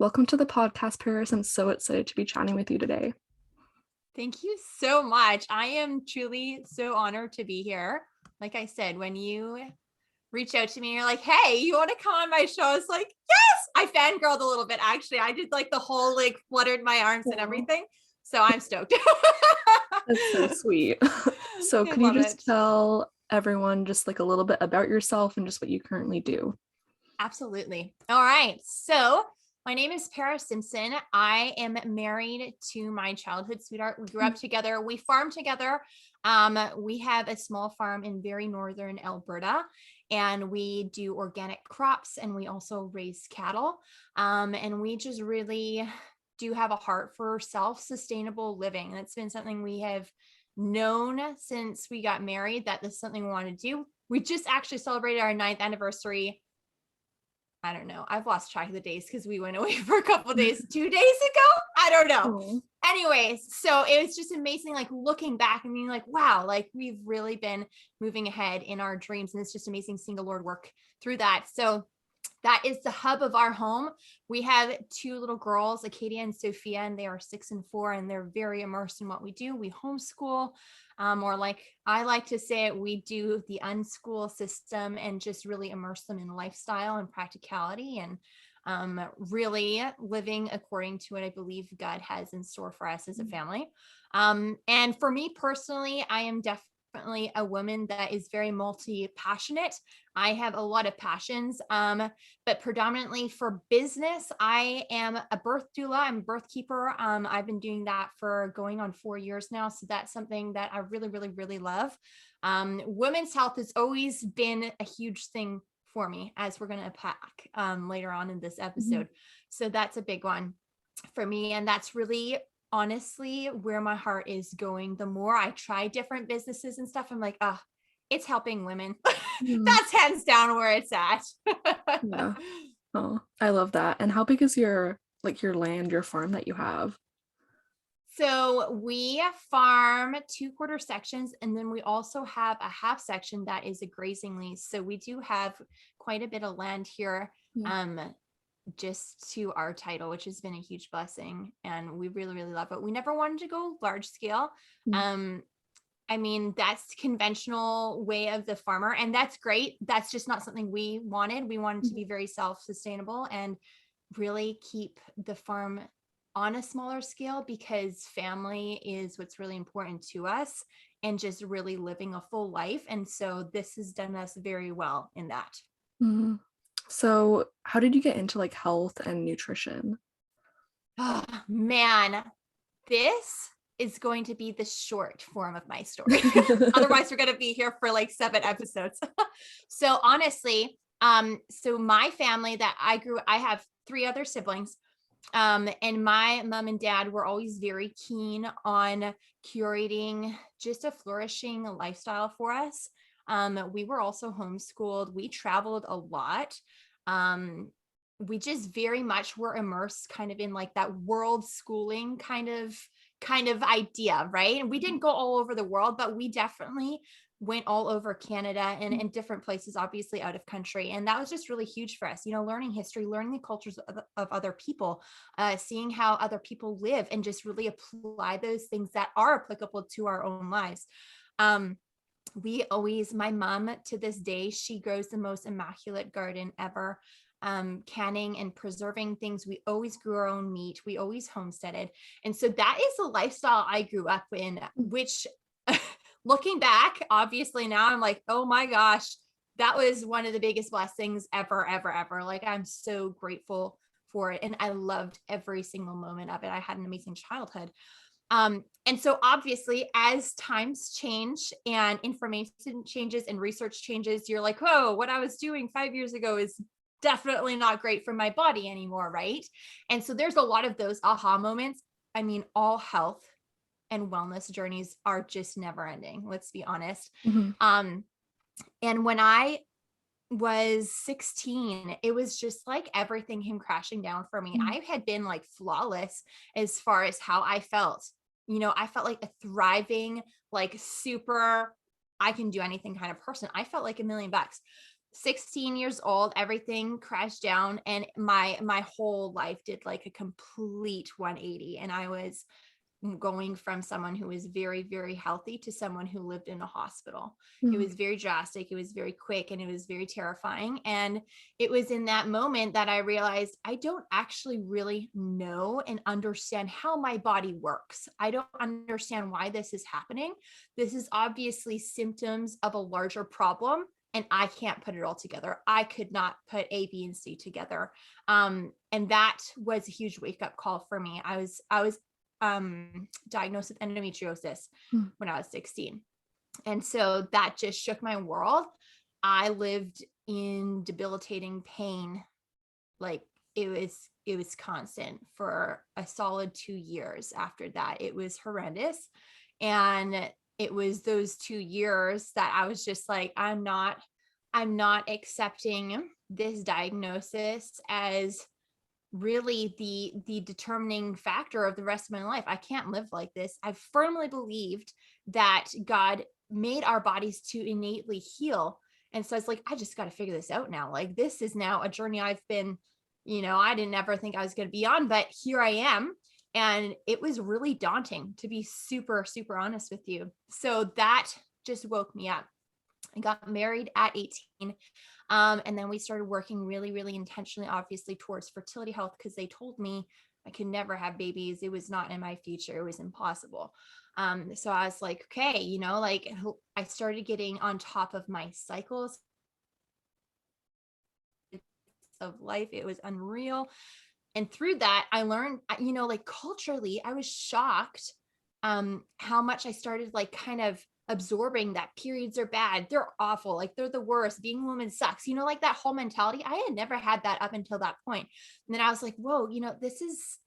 Welcome to the podcast, Paris. I'm so excited to be chatting with you today. Thank you so much. I am truly so honored to be here. Like I said, when you reached out to me, you're like, hey, you want to come on my show? I was like, yes. I fangirled a little bit, actually. I did like the whole fluttered my arms and Aw. everything. So I'm stoked. That's so sweet. So I can you love just it. tell everyone just like a little bit about yourself and just what you currently do? Absolutely. All right. So my name is Paris Simpson. I am married to my childhood sweetheart. We grew up together. We farm together. We have a small farm in very northern Alberta, and we do organic crops, and we also raise cattle. And we just really do have a heart for self-sustainable living. And it's been something we have known since we got married, that this is something we want to do. We just actually celebrated our 9th anniversary. I don't know. I've lost track of the days because we went away for a couple of days, 2 days ago. I don't know. Aw. Anyways, so it was just amazing, like looking back and being like, wow, like we've really been moving ahead in our dreams. And it's just amazing seeing the Lord work through that. So that is the hub of our home. We have 2 little girls, Acadia and Sophia, and they are 6 and 4, and they're very immersed in what we do. We homeschool, or like I like to say it, we do the unschool system and just really immerse them in lifestyle and practicality, and really living according to what I believe God has in store for us as a family. And for me personally, I am definitely a woman that is very multi-passionate. I have a lot of passions, but predominantly for business, I am a birth doula. I'm a birth keeper. I've been doing that for going on 4 years now. So that's something that I really, really, really love. Women's health has always been a huge thing for me, as we're going to unpack later on in this episode. So that's a big one for me. And that's really honestly where my heart is going. The more I try different businesses and stuff, I'm like, oh, it's helping women. Mhm. That's hands down where it's at. Yeah. Oh, I love that. And how big is your land, your farm that you have? So we farm 2/4 sections, and then we also have a half section that is a grazing lease. So we do have quite a bit of land here, Yeah. just to our title, which has been a huge blessing, and we really, really love it. We never wanted to go large scale. Mm. Um, I mean, that's conventional way of the farmer, and that's great. That's just not something we wanted. We wanted to be very self-sustainable and really keep the farm on a smaller scale, because family is what's really important to us, and just really living a full life. And so this has done us very well in that. Mhm. So how did you get into like health and nutrition? Oh, man, this is going to be the short form of my story. Otherwise, we're going to be here for like 7 episodes. So honestly, so my family that I have 3 other siblings. And my mom and dad were always very keen on curating just a flourishing lifestyle for us. We were also homeschooled. We traveled a lot. We just very much were immersed kind of in like that world schooling kind of idea, right? And we didn't go all over the world, but we definitely went all over Canada and in different places, obviously out of country. And that was just really huge for us, learning history, learning the cultures of other people, seeing how other people live, and just really apply those things that are applicable to our own lives. My mom to this day, she grows the most immaculate garden ever. Canning and preserving things. We always grew our own meat. We always homesteaded. And so that is the lifestyle I grew up in, which looking back, obviously now I'm like, oh my gosh, that was one of the biggest blessings ever, ever, ever. Like, I'm so grateful for it. And I loved every single moment of it. I had an amazing childhood. And so obviously as times change and information changes and research changes, you're like, oh, what I was doing 5 years ago is definitely not great for my body anymore, right? And so there's a lot of those aha moments. I mean, all health and wellness journeys are just never ending, let's be honest. Mhm. And when I was 16, it was just like everything came crashing down for me. Mhm. I had been like flawless as far as how I felt. I felt like a thriving, like super, I can do anything kind of person. I felt like $1 million. 16 years old, everything crashed down, and my whole life did like a complete 180. And I was going from someone who was very, very healthy to someone who lived in a hospital. It Mm. was very drastic. It was very quick, and it was very terrifying. And it was in that moment that I realized I don't actually really know and understand how my body works. I don't understand why this is happening. This is obviously symptoms of a larger problem, and I can't put it all together. I could not put A, B, and C together. And that was a huge wake up call for me. I was diagnosed with endometriosis Mm. when I was 16. And so that just shook my world. I lived in debilitating pain. Like it was constant for a solid 2 years after that. It was horrendous. And it was those 2 years that I was just like, I'm not accepting this diagnosis as really the determining factor of the rest of my life. I can't live like this. I firmly believed that God made our bodies to innately heal. And so it's like, I just got to figure this out now. Like, this is now a journey I've been, I didn't ever think I was going to be on, but here I am. And it was really daunting, to be super, super honest with you. So that just woke me up. I got married at 18. And then we started working really, really intentionally, obviously, towards fertility health, because they told me I could never have babies. It was not in my future. It was impossible. So I was like, okay, like I started getting on top of my cycles of life. It was unreal. And through that, I learned, like culturally, I was shocked how much I started like kind of absorbing that periods are bad, they're awful, like they're the worst, being a woman sucks, like that whole mentality. I had never had that up until that point. And then I was like, whoa, this is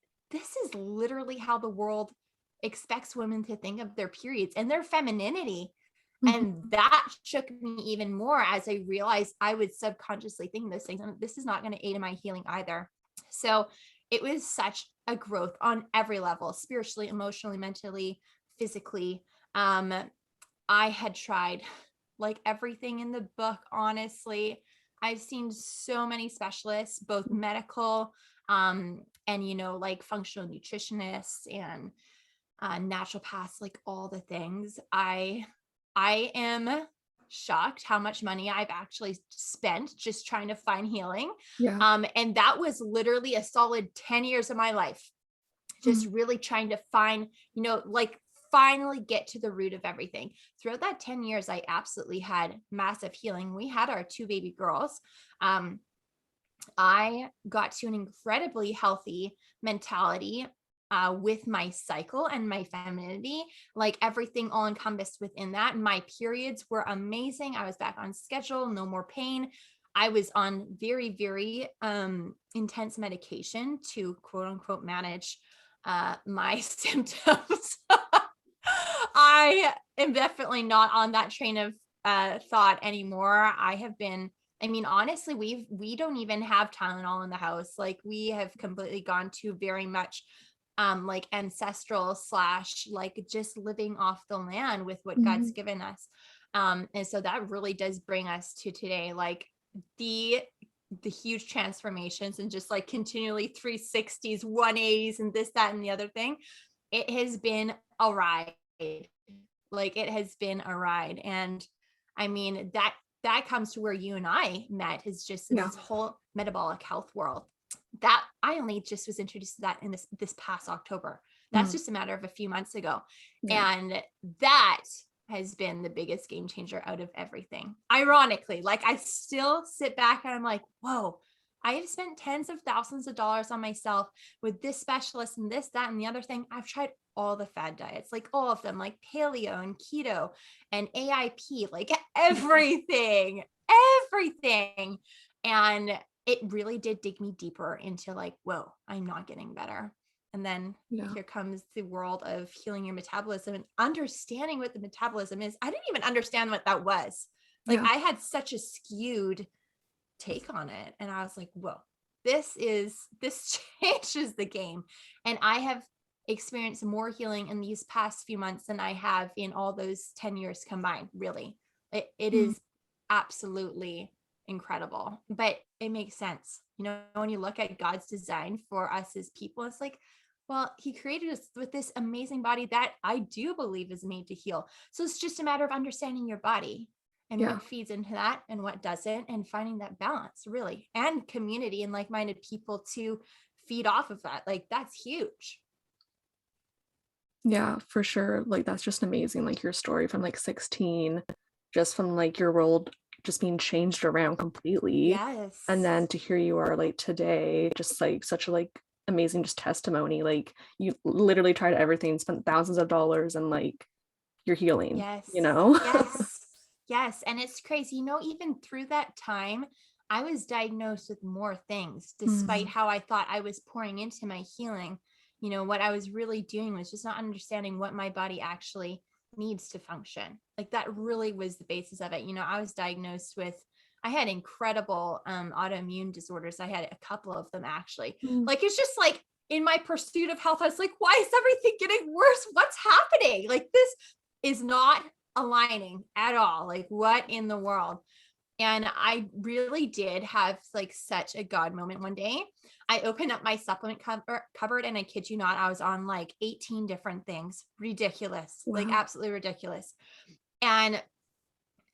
literally how the world expects women to think of their periods and their femininity. Mhm. And that shook me even more as I realized I would subconsciously think those things, and this is not going to aid in my healing either. So it was such a growth on every level, spiritually, emotionally, mentally, physically. I had tried like everything in the book, honestly. I've seen so many specialists, both medical, and like functional nutritionists and naturopaths, like all the things. I am shocked how much money I've actually spent just trying to find healing. Yeah. And that was literally a solid 10 years of my life, Mm. just really trying to find, like finally get to the root of everything. Throughout that 10 years, I absolutely had massive healing. We had our 2 baby girls. I got to an incredibly healthy mentality with my cycle and my femininity, like everything all encompassed within that. My periods were amazing. I was back on schedule, no more pain. I was on very, very intense medication to quote unquote manage my symptoms. I am definitely not on that train of thought anymore. I have been, I mean, honestly, we don't even have Tylenol in the house. Like, we have completely gone to very much like ancestral / like just living off the land with what God's Mhm. given us. And so that really does bring us to today, like the huge transformations and just like continually 360s, 180s, and this, that, and the other thing. It has been a ride. Like, it has been a ride. And I mean, that comes to where you and I met, is just in Yeah. this whole metabolic health world. That I only just was introduced to that in this past October. That's Mm. just a matter of a few months ago. Yeah. And that has been the biggest game changer out of everything. Ironically, like I still sit back and I'm like, whoa, I have spent tens of thousands of dollars on myself with this specialist and this, that, and the other thing. I've tried all the fad diets, like all of them, like paleo and keto and AIP, like everything, everything. And it really did dig me deeper into like, whoa, I'm not getting better. And then Yeah. here comes the world of healing your metabolism and understanding what the metabolism is. I didn't even understand what that was. Like, Yeah. I had such a skewed take on it. And I was like, whoa, this changes the game. And I have experienced more healing in these past few months than I have in all those 10 years combined. Really. It Mm. is absolutely incredible, but it makes sense. When you look at God's design for us as people, it's like, well, he created us with this amazing body that I do believe is made to heal. So it's just a matter of understanding your body and Yeah. what feeds into that and what doesn't, and finding that balance, really, and community and like-minded people to feed off of that. Like, that's huge. Yeah, for sure. Like that's just amazing. Like your story from like 16, just from like your world just being changed around completely. And Yes. then to hear you are like today, just like such a like amazing just testimony. Like you literally tried everything, spent thousands of dollars and like you're healing, Yes. you know? Yes. Yes. And it's crazy. Even through that time, I was diagnosed with more things, despite Mm, how I thought I was pouring into my healing. What I was really doing was just not understanding what my body actually needs to function. Like, that really was the basis of it. I was diagnosed with, I had incredible autoimmune disorders. I had a couple of them, actually. mm, Like, it's just like, in my pursuit of health, I was like, why is everything getting worse? What's happening? Like, this is not aligning at all. Like, what in the world? And I really did have like such a God moment one day. I opened up my supplement cupboard, and I kid you not, I was on like 18 different things. Ridiculous, like wow. absolutely ridiculous. And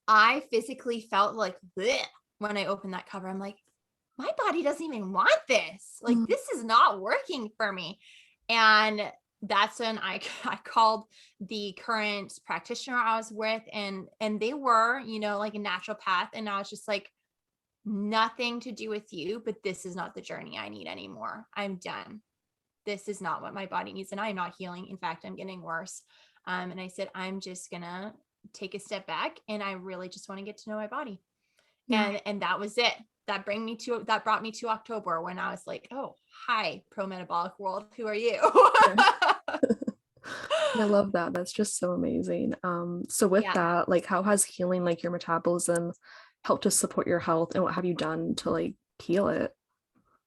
I physically felt like bleh when I opened that cover. I'm like, my body doesn't even want this. Like, Mm, this is not working for me. And that's when I called the current practitioner I was with, and they were, like a naturopath. And I was just like, nothing to do with you, but this is not the journey I need anymore. I'm done. This is not what my body needs. And I'm not healing. In fact, I'm getting worse. And I said, I'm just gonna take a step back, and I really just want to get to know my body. yeah. And that was it. That brought me to October, when I was like, oh, hi, pro metabolic world, who are you? Yeah. I love that. That's just so amazing. So with Yeah. that, like how has healing like your metabolism helped to support your health and what have you done to like heal it?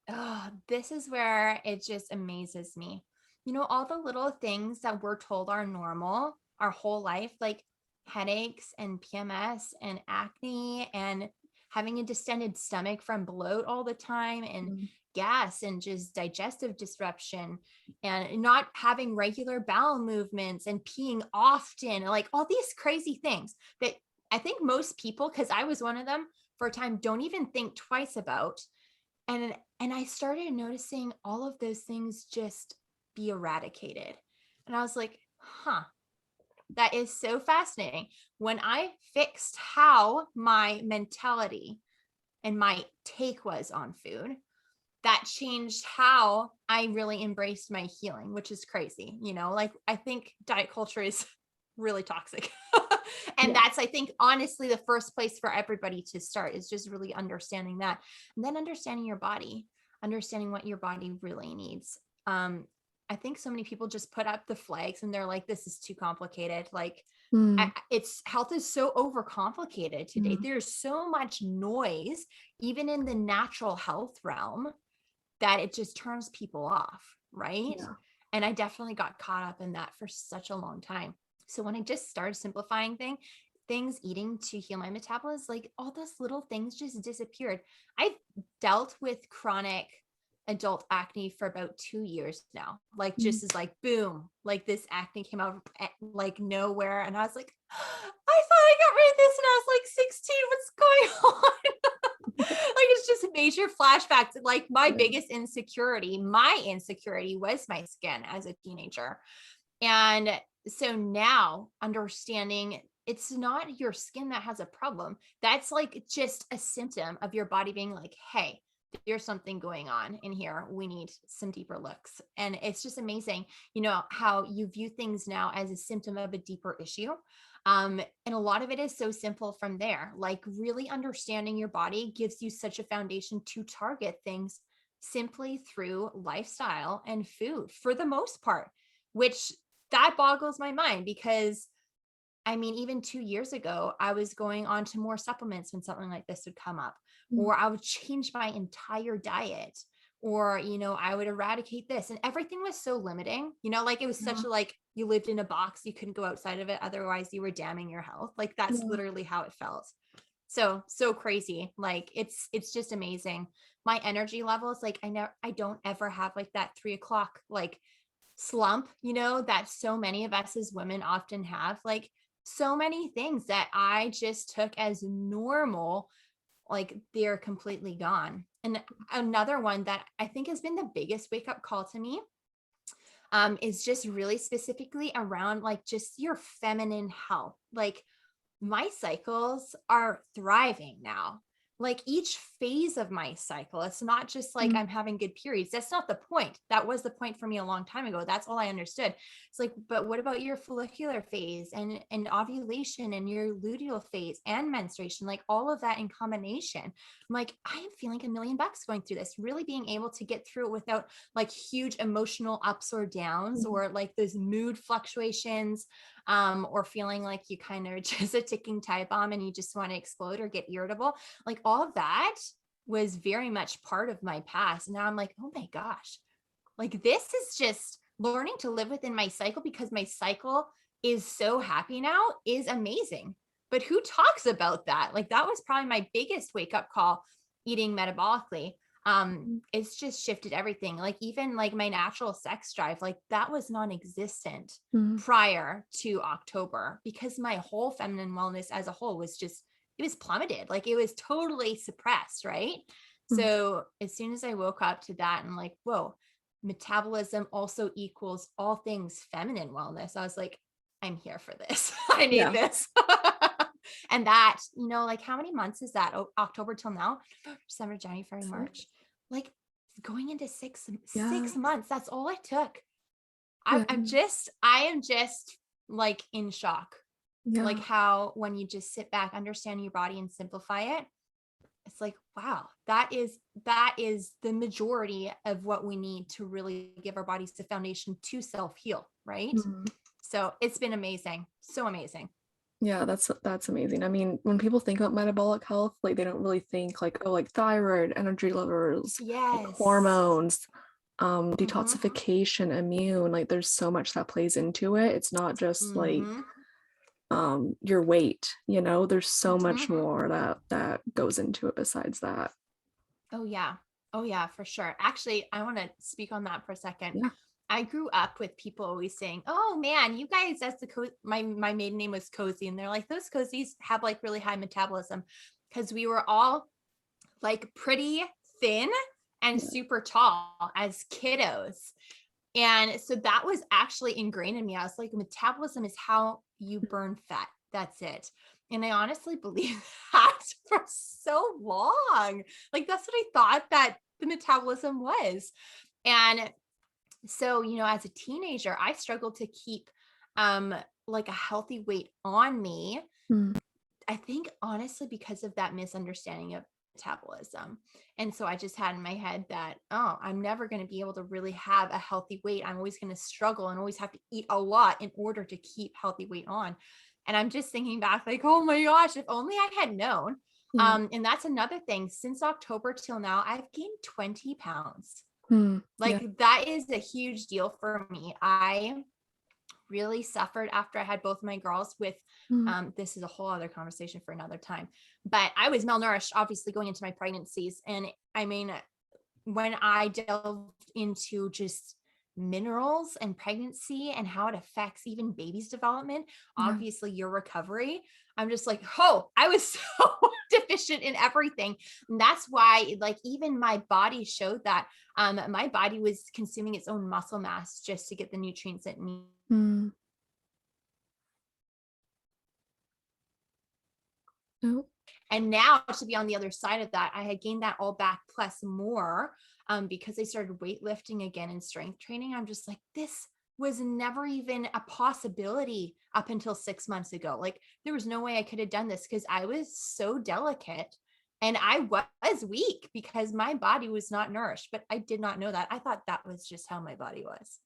Oh, this is where it just amazes me. All the little things that we're told are normal our whole life, like headaches and PMS and acne and having a distended stomach from bloat all the time, and Mm, gas and just digestive disruption, and not having regular bowel movements and peeing often, like all these crazy things that I think most people, because I was one of them for a time, don't even think twice about. And I started noticing all of those things just be eradicated. And I was like, huh, that is so fascinating. When I fixed how my mentality and my take was on food, that changed how I really embraced my healing, which is crazy. Like, I think diet culture is really toxic. And yeah. that's, I think, honestly, the first place for everybody to start is just really understanding that. And then understanding your body, understanding what your body really needs. Um, I think so many people just put up the flags and they're like, this is too complicated. Like, Mm, it's health is so overcomplicated today. mm, There's so much noise, even in the natural health realm, that it just turns people off, right? yeah. And I definitely got caught up in that for such a long time. So when I just started simplifying things, eating to heal my metabolism, like all those little things just disappeared. I've dealt with chronic adult acne for about 2 years now. Like, Mm, just as like boom, like this acne came out of like nowhere, and I was like, I thought I got rid of this and I was like 16. What's going on? Like, it's just major flashbacks. Like, my yeah. biggest insecurity, was my skin as a teenager. And so now, understanding it's not your skin that has a problem. That's like just a symptom of your body being like, hey, there's something going on in here. We need some deeper looks. And it's just amazing, how you view things now as a symptom of a deeper issue. And a lot of it is so simple from there. Like, really understanding your body gives you such a foundation to target things simply through lifestyle and food for the most part, which that boggles my mind, because I mean, even 2 years ago, I was going on to more supplements when something like this would come up, Mm, or I would change my entire diet, or, I would eradicate this. And everything was so limiting, like it was yeah. such a, like, you lived in a box, you couldn't go outside of it. Otherwise, you were damning your health. Like, that's Yeah. literally how it felt. So crazy. Like it's just amazing. My energy levels, like I don't ever have like that 3 o'clock like slump, that so many of us as women often have. Like so many things that I just took as normal, like they're completely gone. And another one that I think has been the biggest wake up call to me is just really specifically around like just your feminine health. Like my cycles are thriving now. Like each phase of my cycle, it's not just like I'm having good periods. That's not the point. That was the point for me a long time ago. That's all I understood. It's like, but what about your follicular phase and ovulation and your luteal phase and menstruation, like all of that in combination? I'm like, I am feeling $1,000,000 going through this, really being able to get through it without like huge emotional ups or downs or like those mood fluctuations, or feeling like you kind of just a ticking time bomb and you just want to explode or get irritable. Like all of that was very much part of my past. And now I'm like, oh my gosh, like this is just learning to live within my cycle, because my cycle is so happy now is amazing. But who talks about that? Like that was probably my biggest wake up call, eating metabolically. It's just shifted everything. Like even like my natural sex drive, like that was non-existent prior to October, because my whole feminine wellness as a whole was just, it was plummeted. Like it was totally suppressed. Right. So as soon as I woke up to that and like, whoa, metabolism also equals all things feminine wellness, I was like, I'm here for this. I need this. And that, like how many months is that? Oh, October till now, December, January, February, March, like going into six months. That's all it took. I am just like in shock. Like how, when you just sit back, understand your body and simplify it, it's like, wow, that is the majority of what we need to really give our bodies the foundation to self-heal. Right. So it's been amazing. So amazing. Yeah, that's amazing. I mean, when people think about metabolic health, like they don't really think like, oh, like thyroid, energy levels, like hormones, detoxification, immune, like there's so much that plays into it. It's not just like your weight, there's so much more that goes into it besides that. Oh yeah, for sure. Actually, I want to speak on that for a second. Yeah. I grew up with people always saying, oh man, you guys, that's my maiden name was Cozy. And they're like, those Cozies have like really high metabolism, because we were all like pretty thin and super tall as kiddos. And so that was actually ingrained in me. I was like, metabolism is how you burn fat. That's it. And I honestly believe that for so long. Like that's what I thought that the metabolism was. And so, as a teenager, I struggled to keep like a healthy weight on me. I think honestly, because of that misunderstanding of metabolism. And so I just had in my head that, oh, I'm never going to be able to really have a healthy weight. I'm always going to struggle and always have to eat a lot in order to keep healthy weight on. And I'm just thinking back like, oh my gosh, if only I had known. And that's another thing. Since October till now, I've gained 20 pounds. That is a huge deal for me. I really suffered after I had both my girls with, this is a whole other conversation for another time, but I was malnourished, obviously, going into my pregnancies. And I mean, when I delved into just minerals and pregnancy and how it affects even baby's development, obviously your recovery, I'm just like, oh, I was so deficient in everything. And that's why like even my body showed that my body was consuming its own muscle mass just to get the nutrients it needs. And now to be on the other side of that, I had gained that all back plus more, because I started weightlifting again and strength training. I'm just like, this was never even a possibility up until 6 months ago. Like there was no way I could have done this, because I was so delicate and I was weak because my body was not nourished, but I did not know that. I thought that was just how my body was.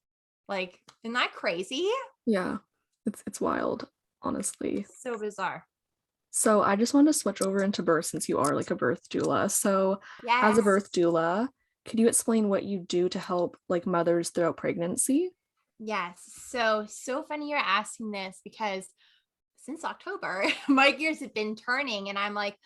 Like, isn't that crazy? Yeah, it's wild, honestly. So bizarre. So I just want to switch over into birth, since you are like a birth doula. So as a birth doula, could you explain what you do to help like mothers throughout pregnancy? Yes. So funny you're asking this, because since October, my gears have been turning, and I'm like,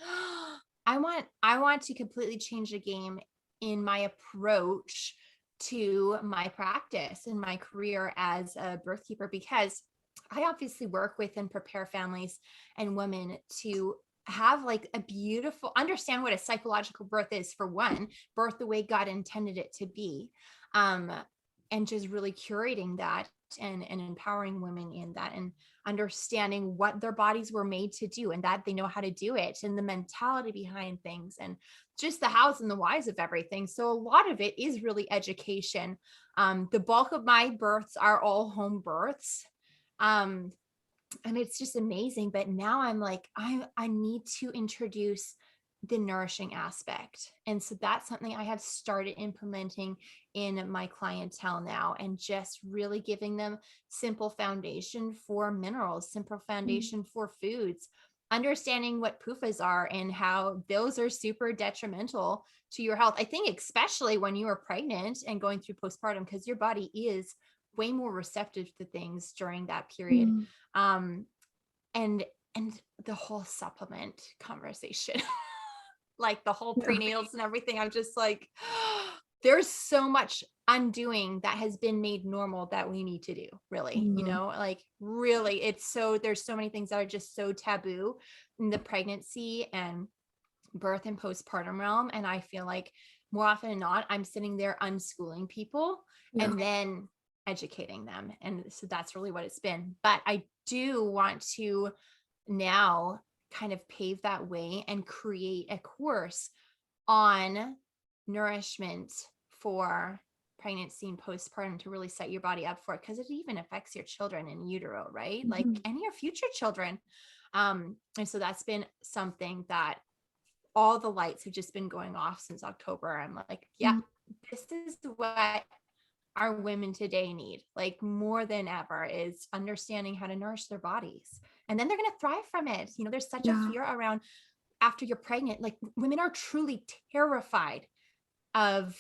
I want to completely change the game in my approach to my practice and my career as a birth keeper, because I obviously work with and prepare families and women to have like a beautiful, understand what a psychological birth is, for one, birth the way God intended it to be. And just really curating that and empowering women in that, and understanding what their bodies were made to do, and that they know how to do it, and the mentality behind things, and just the hows and the whys of everything. So a lot of it is really education. The bulk of my births are all home births. And it's just amazing. But now I'm like, I need to introduce the nourishing aspect. And so that's something I have started implementing in my clientele now, and just really giving them simple foundation for minerals, simple foundation for foods, understanding what PUFAs are and how those are super detrimental to your health. I think especially when you are pregnant and going through postpartum, because your body is way more receptive to things during that period. And the whole supplement conversation, like the whole prenatals and everything, I'm just like, there's so much undoing that has been made normal that we need to do, really, you know, like really, there's so many things that are just so taboo in the pregnancy and birth and postpartum realm. And I feel like more often than not, I'm sitting there unschooling people and then educating them. And so that's really what it's been. But I do want to now kind of pave that way and create a course on nourishment for pregnancy and postpartum to really set your body up for it, because it even affects your children in utero, right? Like, and your future children. And so that's been something that all the lights have just been going off since October. I'm like, this is what our women today need, like more than ever, is understanding how to nourish their bodies. And then they're going to thrive from it. You know, there's such a fear around after you're pregnant, like women are truly terrified of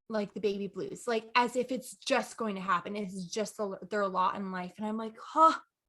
like the baby blues, like as if it's just going to happen. It's just their lot in life. And I'm like,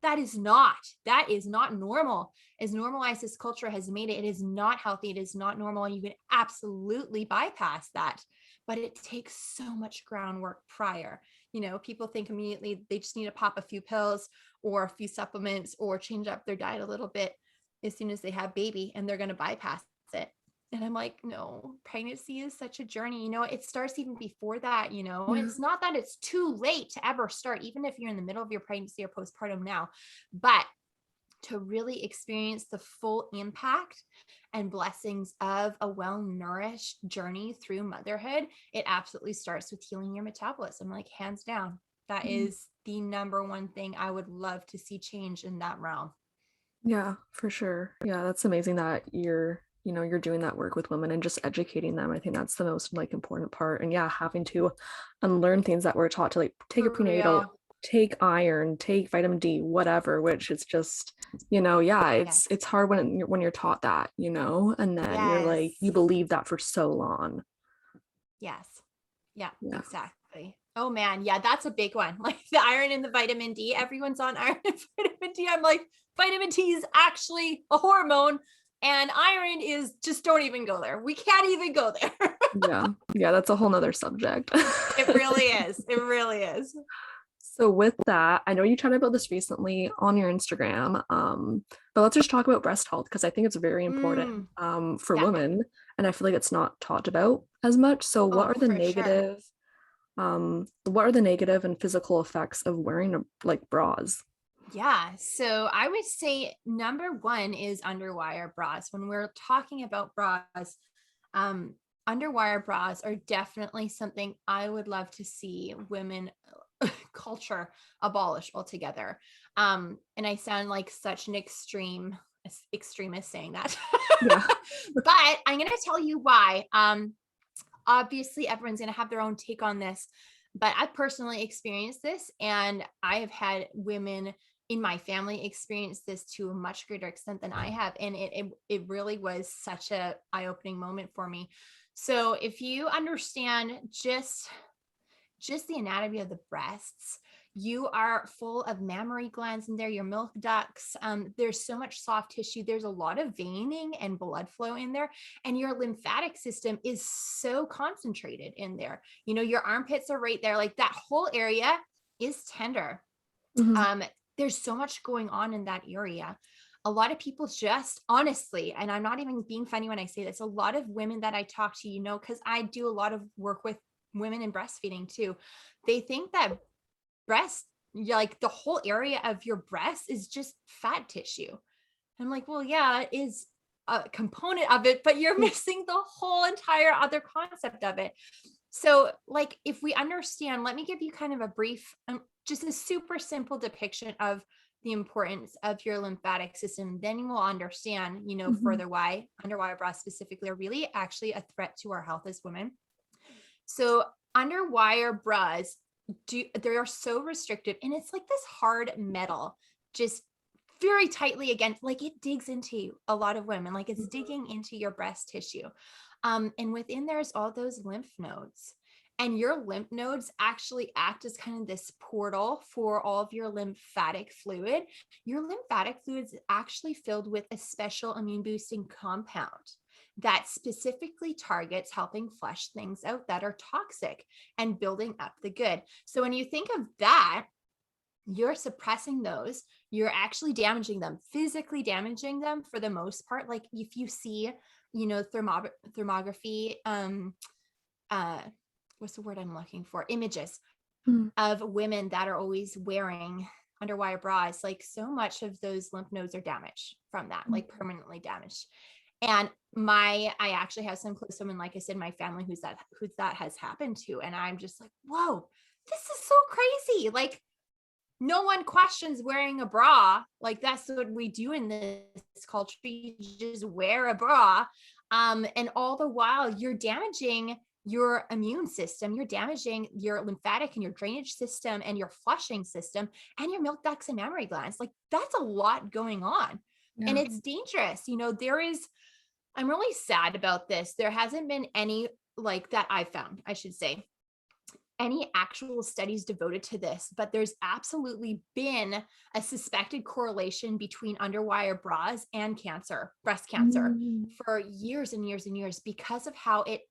that is not normal. As normalized as culture has made it, it is not healthy. It is not normal. And you can absolutely bypass that, but it takes so much groundwork prior. You know, people think immediately they just need to pop a few pills or a few supplements or change up their diet a little bit as soon as they have baby, and they're going to bypass it. And I'm like, no, pregnancy is such a journey. You know, it starts even before that. You know, it's not that it's too late to ever start, even if you're in the middle of your pregnancy or postpartum now, but to really experience the full impact and blessings of a well-nourished journey through motherhood, it absolutely starts with healing your metabolism, like hands down. That is the number one thing I would love to see change in that realm. Yeah, for sure. Yeah, that's amazing that you're doing that work with women and just educating them. I think that's the most like important part. And yeah, having to unlearn things that we're taught to, like take a prenatal, take iron, take vitamin D, whatever, which is just, it's hard when you're taught that, and then you're like, you believe that for so long. Yes. Yeah, exactly. Oh man. Yeah, that's a big one. Like the iron and the vitamin D, everyone's on iron and vitamin D. I'm like, vitamin T is actually a hormone, and iron is just, don't even go there. We can't even go there. Yeah, that's a whole nother subject. It really is. It really is. So with that, I know you chatted about this recently on your Instagram, but let's just talk about breast health, because I think it's very important for women, and I feel like it's not talked about as much. So what are the negative and physical effects of wearing like bras? Yeah. So I would say number one is underwire bras. When we're talking about bras, underwire bras are definitely something I would love to see women culture abolish altogether. And I sound like such an extremist saying that, but I'm going to tell you why. Obviously everyone's going to have their own take on this, but I personally experienced this, and I have had women in my family experience this to a much greater extent than I have. And it really was such a eye-opening moment for me. So if you understand just the anatomy of the breasts, You are full of mammary glands in there, your milk ducts. There's so much soft tissue. There's a lot of veining and blood flow in there. And your lymphatic system is so concentrated in there. You know, your armpits are right there. Like that whole area is tender. Mhm. There's so much going on in that area. A lot of people just honestly, and I'm not even being funny when I say this, a lot of women that I talk to, you know, because I do a lot of work with women in breastfeeding too. They think that breast, like the whole area of your breast is just fat tissue. I'm like, well, yeah, it is a component of it, but you're missing the whole entire other concept of it. So like, if we understand, let me give you kind of a brief, just a super simple depiction of the importance of your lymphatic system. Then you will understand, you know, Mhm. further why underwire bras specifically are really actually a threat to our health as women. So underwire bras they are so restrictive, and it's like this hard metal, just very tightly against, like it digs into a lot of women, like it's Mhm. digging into your breast tissue. And within there's all those lymph nodes. And your lymph nodes actually act as kind of this portal for all of your lymphatic fluid. Your lymphatic fluid is actually filled with a special immune boosting compound that specifically targets helping flush things out that are toxic and building up the good. So when you think of that, you're suppressing those, you're actually damaging them, physically damaging them for the most part. Like if you see, you know, thermography, what's the word I'm looking for? Images Mhm. of women that are always wearing underwire bras, like so much of those lymph nodes are damaged from that, like permanently damaged. And I actually have some close women, like I said, my family who's that has happened to. And I'm just like, whoa, this is so crazy. Like no one questions wearing a bra. Like that's what we do in this culture. You just wear a bra. And all the while you're damaging your immune system, you're damaging your lymphatic and your drainage system and your flushing system and your milk ducts and mammary glands. Like that's a lot going on. And Yeah. it's dangerous. You know, I'm really sad about this. There hasn't been any, like that I found, I should say, any actual studies devoted to this, but there's absolutely been a suspected correlation between underwire bras and cancer, breast cancer, Mhm. for years and years and years because of how it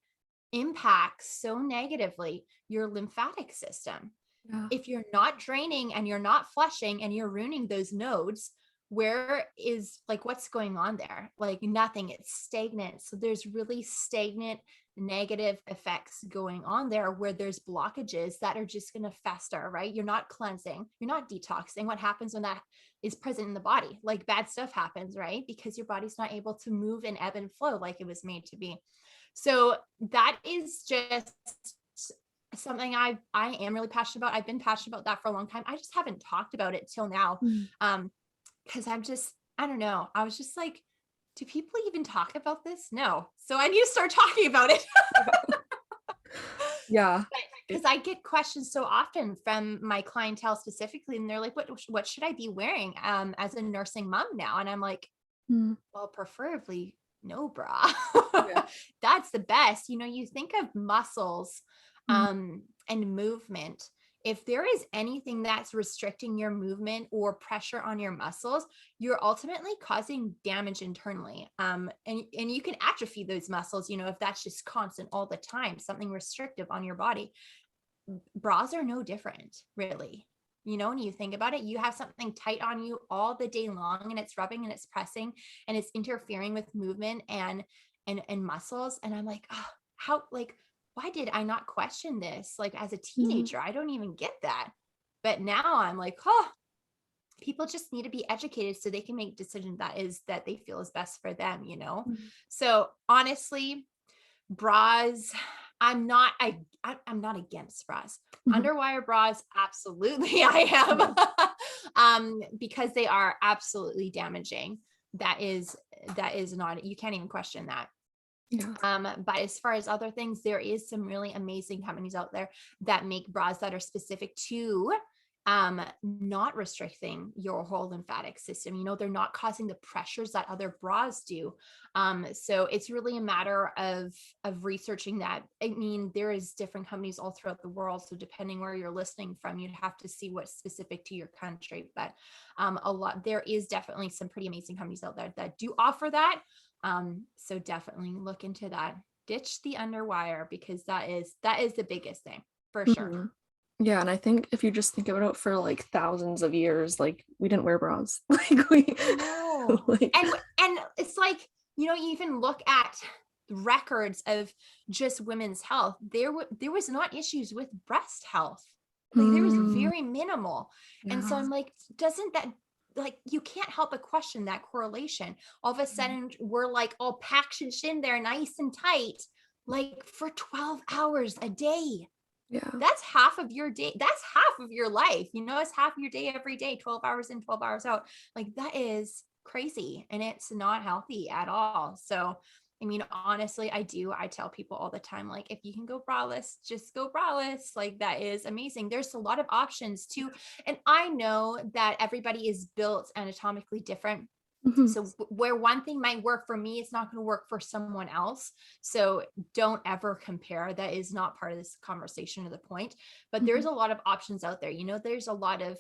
impacts so negatively your lymphatic system. Yeah. If you're not draining and you're not flushing and you're ruining those nodes, where is, like, what's going on there? Like nothing, it's stagnant. So there's really stagnant negative effects going on there where there's blockages that are just going to fester, right? You're not cleansing, you're not detoxing. What happens when that is present in the body? Like bad stuff happens, right? Because your body's not able to move and ebb and flow like it was made to be. So that is just something I am really passionate about. I've been passionate about that for a long time. I just haven't talked about it till now. Mhm. Because I don't know. I was just like, do people even talk about this? No. So I need to start talking about it. Yeah. Because I get questions so often from my clientele specifically, and they're like, what should I be wearing as a nursing mom now? And I'm like, Mhm. well, preferably no bra. Yeah. That's the best. You know, you think of muscles Mhm. and movement. If there is anything that's restricting your movement or pressure on your muscles, you're ultimately causing damage internally. And you can atrophy those muscles, you know, if that's just constant all the time, something restrictive on your body. Bras are no different, really. You know, when you think about it, you have something tight on you all the day long and it's rubbing and it's pressing and it's interfering with movement and muscles. And I'm like, oh, how, like, why did I not question this? Like as a Mhm. teenager, I don't even get that. But now I'm like, oh, people just need to be educated so they can make decisions that they feel is best for them, you know? Mhm. So honestly, bras, I'm not against bras. Mhm. Underwire bras, absolutely I Yeah. am. Because they are absolutely damaging. That is not, you can't even question that. Yeah. But as far as other things, there is some really amazing companies out there that make bras that are specific to not restricting your whole lymphatic system. They're not causing the pressures that other bras do. So it's really a matter of researching that. I mean, there is different companies all throughout the world. So depending where you're listening from, you'd have to see what's specific to your country. But there is definitely some pretty amazing companies out there that do offer that. So definitely look into that. Ditch the Underwire, because that is the biggest thing for sure. Mhm. Yeah, and I think if you just think about it, for like thousands of years, like we didn't wear bras. Like we I know. like And it's like, you even look at records of just women's health. There was not issues with breast health. Like there was mm, very minimal. And so yeah. I'm like, doesn't that, like, you can't help but question that correlation. All of a sudden we're like all packaged in there nice and tight, like for 12 hours a day. Yeah. That's half of your day. That's half of your life. It's half of your day every day, 12 hours in, 12 hours out. Like that is crazy, and it's not healthy at all. So, I mean, honestly, I tell people all the time, like, if you can go braless, just go braless. Like that is amazing. There's a lot of options too. And I know that everybody is built anatomically different. Mhm. So where one thing might work for me, it's not going to work for someone else. So don't ever compare. That is not part of this conversation or the point. But there's Mhm. a lot of options out there. There's a lot of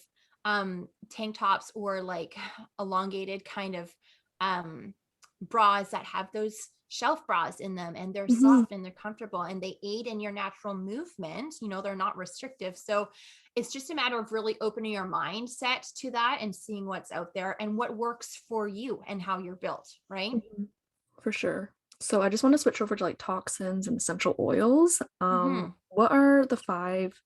tank tops or like elongated kind of bras that have those shelf bras in them, and they're Mhm. soft and they're comfortable and they aid in your natural movement. They're not restrictive. So it's just a matter of really opening your mindset to that and seeing what's out there and what works for you and how you're built, right? Mhm. For sure. So I just want to switch over to like toxins and essential oils. Mm-hmm. What are the five,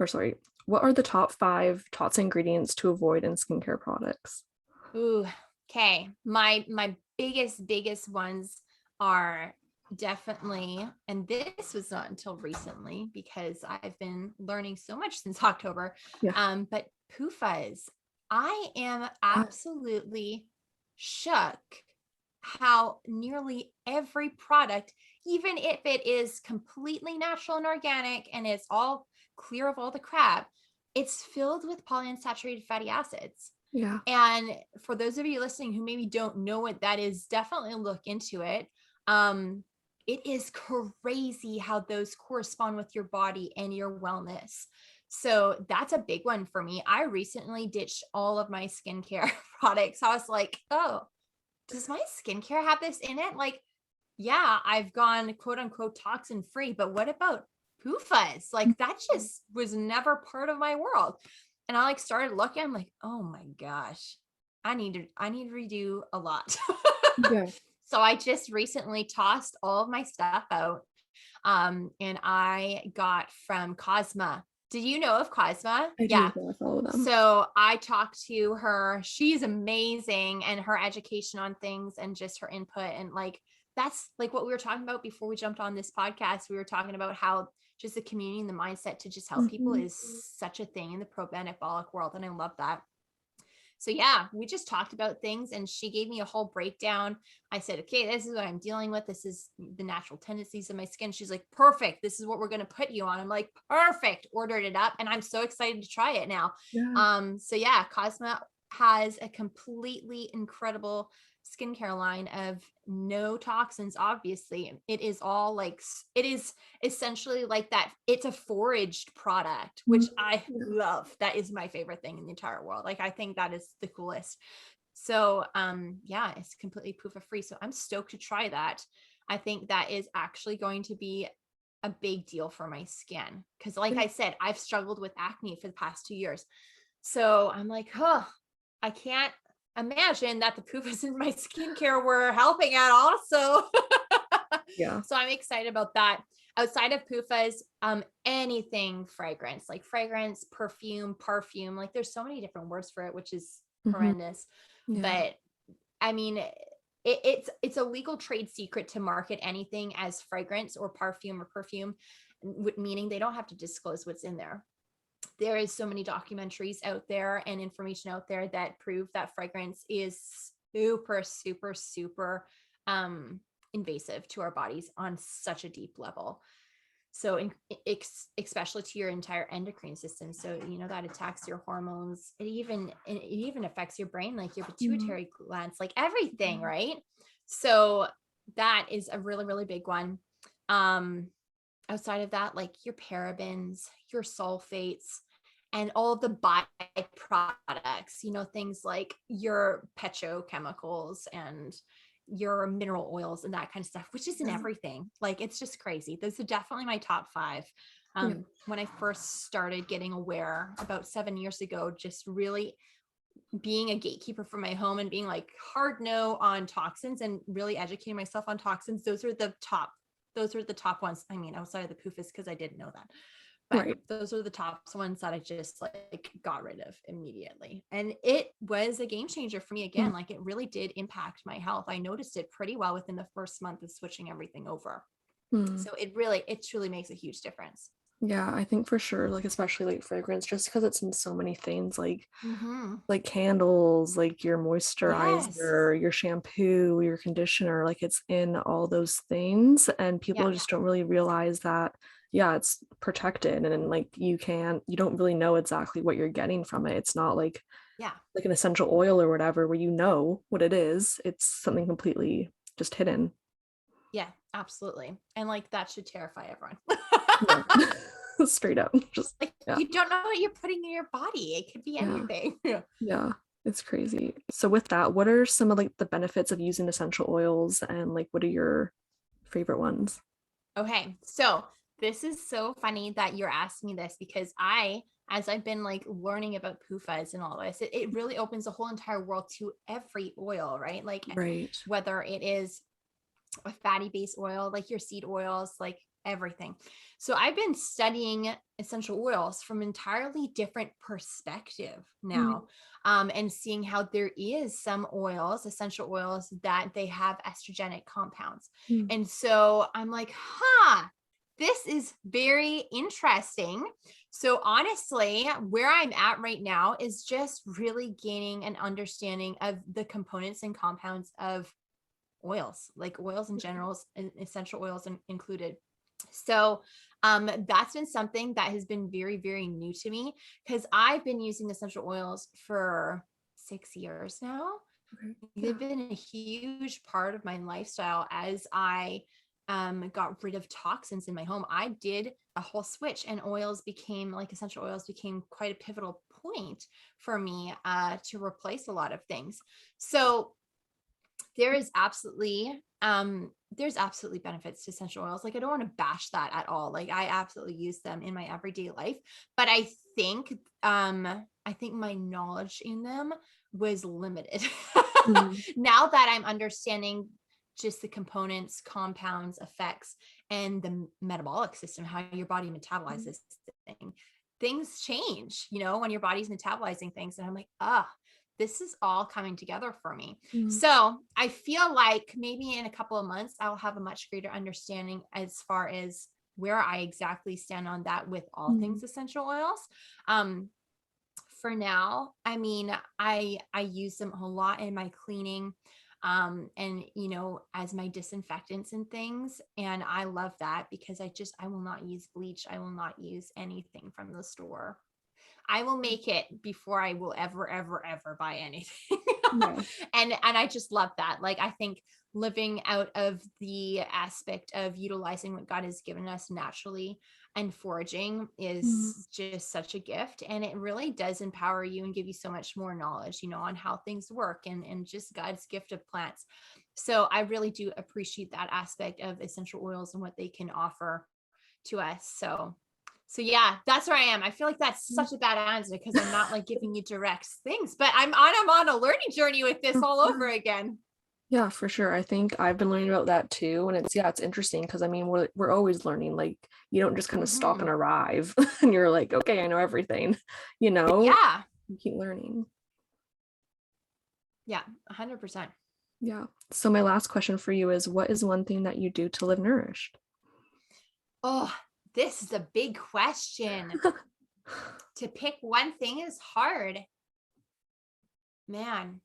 or sorry, what are the top five toxic ingredients to avoid in skincare products? Ooh, okay. My biggest ones are definitely, and this was not until recently because I've been learning so much since October. Yeah. But PUFAs, I am Yeah. absolutely shook how nearly every product, even if it is completely natural and organic and it's all clear of all the crap, it's filled with polyunsaturated fatty acids. Yeah. And for those of you listening who maybe don't know what that is, definitely look into it. It is crazy how those correspond with your body and your wellness. So that's a big one for me. I recently ditched all of my skincare products. I was like, oh, does my skincare have this in it? Like, yeah, I've gone quote unquote toxin free, but what about PUFAs? Like that just was never part of my world. And I like started looking, I'm like, oh my gosh, I need to redo a lot. Yeah. So I just recently tossed all of my stuff out. And I got from Cosma. Did you know of Cosma? I do. Yeah. Yeah, I follow them. So I talked to her. She's amazing, and her education on things and just her input. And like, that's like what we were talking about before we jumped on this podcast. We were talking about how just the community and the mindset to just help people Mhm. is such a thing in the pro metabolic world. And I love that. So yeah, we just talked about things and she gave me a whole breakdown. I said, okay, this is what I'm dealing with. This is the natural tendencies of my skin. She's like, perfect. This is what we're going to put you on. I'm like, perfect. Ordered it up and I'm so excited to try it now. Yeah. So yeah, Cosma has a completely incredible skincare line of no toxins. Obviously, it is all like, it is essentially like that. It's a foraged product, which Mhm. I Yeah. love. That is my favorite thing in the entire world. Like I think that is the coolest. So yeah, it's completely PUFA free. So I'm stoked to try that. I think that is actually going to be a big deal for my skin. Cause like Yeah. I said, I've struggled with acne for the past 2 years. So I'm like, oh, I can't imagine that the PUFAs in my skincare were helping at all. So, Yeah. so I'm excited about that. Outside of PUFAs, anything fragrance, like fragrance, perfume, like there's so many different words for it, which is Mhm. horrendous. Yeah. But I mean, it's a legal trade secret to market anything as fragrance or perfume, meaning they don't have to disclose what's in there. There is so many documentaries out there and information out there that prove that fragrance is super um invasive to our bodies on such a deep level. So especially to your entire endocrine system. So, that attacks your hormones. It even affects your brain, like your pituitary glands, like everything. Right. So that is a really, really big one. Outside of that, like your parabens, your sulfates, and all of the byproducts, things like your petrochemicals and your mineral oils and that kind of stuff, which is in everything. Like, it's just crazy. Those are definitely my top 5. When I first started getting aware about 7 years ago, just really being a gatekeeper for my home and being like hard no on toxins and really educating myself on toxins. Those are the top ones. I mean, outside of the PUFAs, because I didn't know that. But those are the top ones that I just like got rid of immediately. And it was a game changer for me again. Like, it really did impact my health. I noticed it pretty well within the first month of switching everything over. So it truly makes a huge difference. Yeah, I think for sure, like especially like fragrance, just because it's in so many things, like candles, like your moisturizer, your shampoo, your conditioner, like it's in all those things, and people just don't really realize that, it's protected, and like you don't really know exactly what you're getting from it. It's not like an essential oil or whatever where you know what it is. It's something completely just hidden. Yeah, absolutely. And like, that should terrify everyone. Straight up, just like, you don't know what you're putting in your body. It could be anything. Yeah, it's crazy. So with that, what are some of like the benefits of using essential oils, and like what are your favorite ones? Okay, so this is so funny that you're asking me this, because as I've been like learning about PUFAs and all this, it really opens the whole entire world to every oil, right? Like, whether it is a fatty base oil, like your seed oils, like everything. So I've been studying essential oils from entirely different perspective now, and seeing how there is some oils, essential oils, that they have estrogenic compounds. And so I'm like, this is very interesting. So honestly, where I'm at right now is just really gaining an understanding of the components and compounds of oils, like oils in general, and essential oils included. So that's been something that has been very, very new to me, because I've been using essential oils for 6 years now. They've been a huge part of my lifestyle as I got rid of toxins in my home. I did a whole switch, and essential oils became quite a pivotal point for me to replace a lot of things. So there's absolutely benefits to essential oils. Like, I don't want to bash that at all. Like, I absolutely use them in my everyday life, but I think my knowledge in them was limited. Now that I'm understanding just the components, compounds, effects, and the metabolic system, how your body metabolizes things change, when your body's metabolizing things. And I'm like, this is all coming together for me. So I feel like maybe in a couple of months, I'll have a much greater understanding as far as where I exactly stand on that with all things essential oils. For now, I mean, I use them a lot in my cleaning, and as my disinfectants and things. And I love that, because I will not use bleach. I will not use anything from the store. I will make it before I will ever buy anything. And I just love that. Like, I think living out of the aspect of utilizing what God has given us naturally and foraging is just such a gift. And it really does empower you and give you so much more knowledge, on how things work, and just God's gift of plants. So I really do appreciate that aspect of essential oils and what they can offer to us. So yeah, that's where I am. I feel like that's such a bad answer, because I'm not like giving you direct things, but I'm on a learning journey with this all over again. Yeah, for sure. I think I've been learning about that too. And it's interesting, because I mean, we're always learning. Like, you don't just kind of stop and arrive and you're like, okay, I know everything, Yeah. You keep learning. Yeah, 100%. Yeah. So my last question for you is, what is one thing that you do to live nourished? Oh, this is a big question. To pick one thing is hard. Man,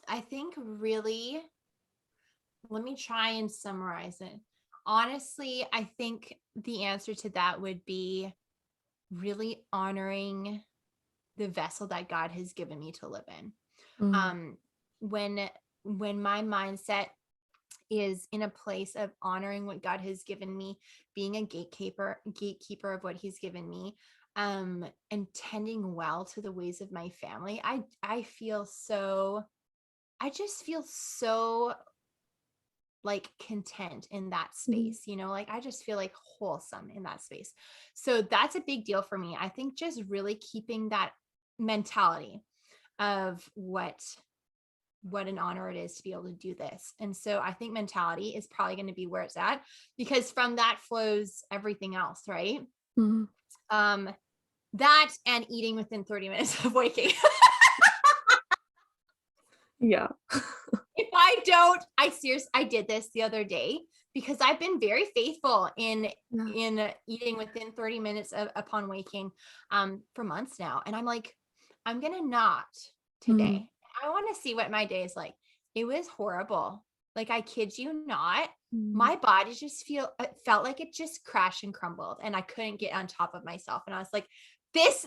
I think really, let me try and summarize it. honestly, I think the answer to that would be really honoring the vessel that God has given me to live in. Mm, Um, when my mindset is in a place of honoring what God has given me, being a gatekeeper of what he's given me, and tending well to the ways of my family, I feel so, I just feel so like content in that mhm, space, like I just feel like wholesome in that space. So that's a big deal for me. I think just really keeping that mentality of what an honor it is to be able to do this. And so I think mentality is probably going to be where it's at, because from that flows everything else, right? mhm. Um, that and eating within 30 minutes of waking. Yeah. If I don't, I did this the other day because I've been very faithful in Yeah. eating within 30 minutes upon waking for months now. And I'm like, I'm gonna not Mm, today. I want to see what my day is like. It was horrible. Like, I kid you not. mm. My body just it felt like it just crashed and crumbled, and I couldn't get on top of myself. And I was like, this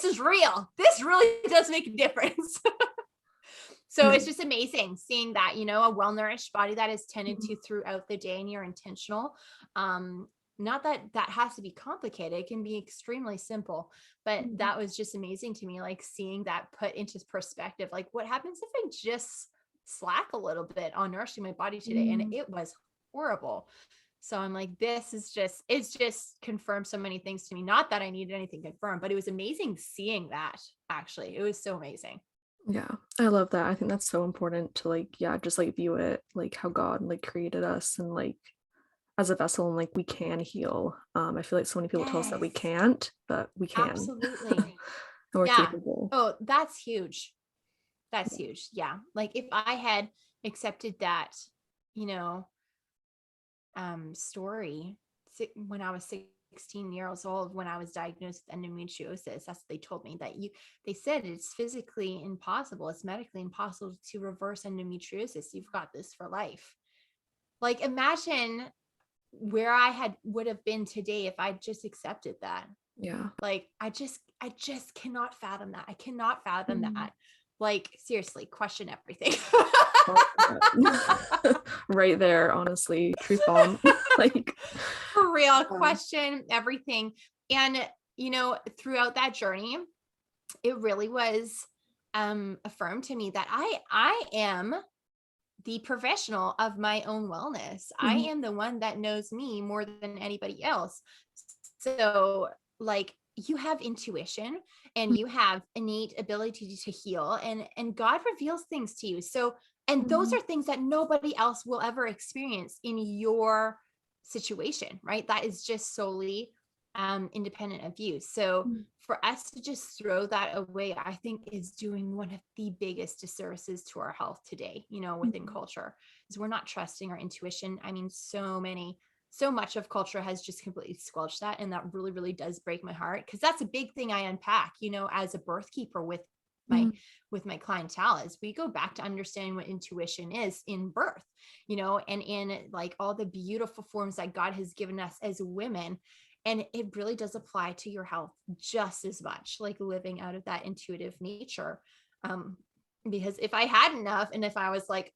is real. This really does make a difference. So Yeah. it's just amazing seeing that, a well-nourished body that is tended Mhm, to throughout the day, and you're intentional. Not that that has to be complicated. It can be extremely simple, but mhm, that was just amazing to me, like seeing that put into perspective. Like, what happens if I just slack a little bit on nourishing my body today? And mm. it was horrible. So I'm like, it's just confirmed so many things to me. Not that I needed anything confirmed, but it was amazing seeing that. Actually, it was so amazing. Yeah, I love that. I think that's so important to like, yeah, just like view it like how God like created us and like as a vessel and like we can heal. I feel like so many people tell us that we Yes. can't, but we can. Absolutely. And we're Yeah. capable. Oh, that's huge. That's Yeah. huge. Yeah. Like, if I had accepted that, you know, story when I was 16 years old, when I was diagnosed with endometriosis, that's what they told me, that they said it's physically impossible. It's medically impossible to reverse endometriosis. You've got this for life. Like, imagine where would have been today if I just accepted that. Yeah. Like, I just cannot fathom that. I cannot fathom Mm. that. Like, seriously, question everything. Oh my God. Right there, honestly. Truth bomb. Like, For real, yeah. question everything. And throughout that journey, it really was affirmed to me that I am the professional of my own wellness. I Mhm, am the one that knows me more than anybody else. So, like, you have intuition and mm, you have innate ability to heal, and God reveals things to you. So, and those mhm, are things that nobody else will ever experience in your situation, right? That is just solely independent of you. So mm, for us to just throw that away, I think is doing one of the biggest disservices to our health today, within mhm, culture, is we're not trusting our intuition. I mean, so much of culture has just completely squelched that. And that really, really does break my heart, because that's a big thing I unpack, as a birth keeper my mm, with my clientele, is we go back to understanding what intuition is in birth, and in like all the beautiful forms that God has given us as women. And it really does apply to your health just as much, like living out of that intuitive nature. Um, because if I had enough, and if I was like,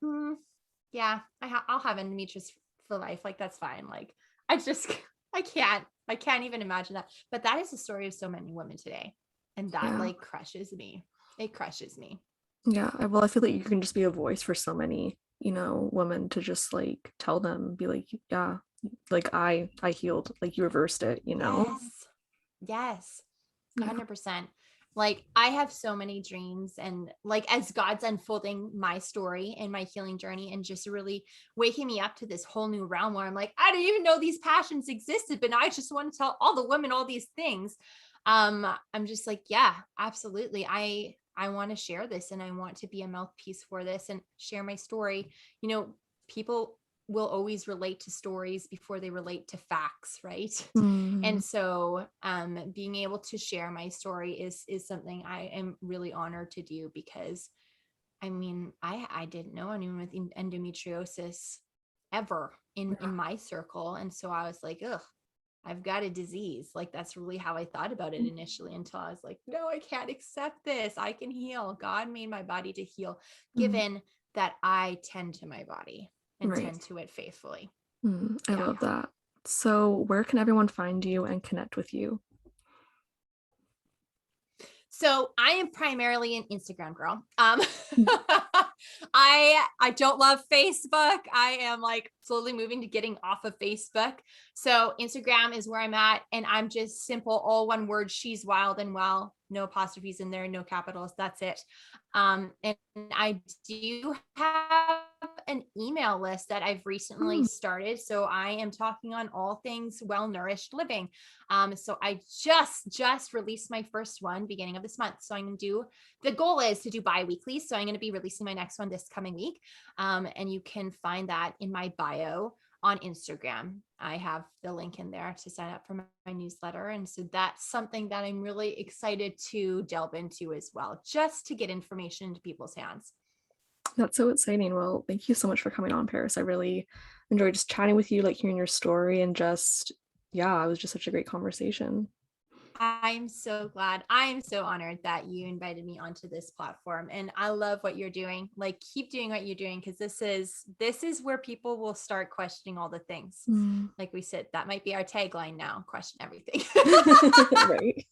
yeah, I'll have endometriosis for life, like that's fine. Like, I just, I can't even imagine that. But that is the story of so many women today. And that yeah. like crushes me. It crushes me. Yeah. Well, I feel like you can just be a voice for so many, women to just like tell them, be like, yeah, like I healed, like you reversed it. Yes. Yes. Yeah. 100%. Like, I have so many dreams, and like, as God's unfolding my story and my healing journey, and just really waking me up to this whole new realm where I'm like, I didn't even know these passions existed, but now I just want to tell all the women all these things. I'm just like, yeah, absolutely. I want to share this, and I want to be a mouthpiece for this and share my story. People will always relate to stories before they relate to facts, right? Mm, And so being able to share my story is something I am really honored to do, because I mean, I didn't know anyone with endometriosis ever in my circle. And so I was like, ugh, I've got a disease. Like, that's really how I thought about it initially, until I was like, no, I can't accept this. I can heal. God made my body to heal, given that I tend to my body and Right. tend to it faithfully. I love that. So where can everyone find you and connect with you? So I am primarily an Instagram girl. Mm. I don't love Facebook. I am like slowly moving to getting off of Facebook. So Instagram is where I'm at, and I'm just simple, all one word. She's wild and well. No apostrophes in there, no capitals. That's it. And I do have an email list that I've recently started. So I am talking on all things well nourished living. So I just released my first one beginning of this month. So I'm going to do, the goal is to do bi-weekly. So I'm going to be releasing my next one this coming week. And you can find that in my bio on Instagram. I have the link in there to sign up for my newsletter. And so that's something that I'm really excited to delve into as well, just to get information into people's hands. That's so exciting. Well, thank you so much for coming on, Paris. I really enjoyed just chatting with you, like hearing your story, and just, yeah, it was just such a great conversation. I'm so glad. I am so honored that you invited me onto this platform, and I love what you're doing. Like, keep doing what you're doing, because this is where people will start questioning all the things. Like we said, that might be our tagline now: question everything. Right.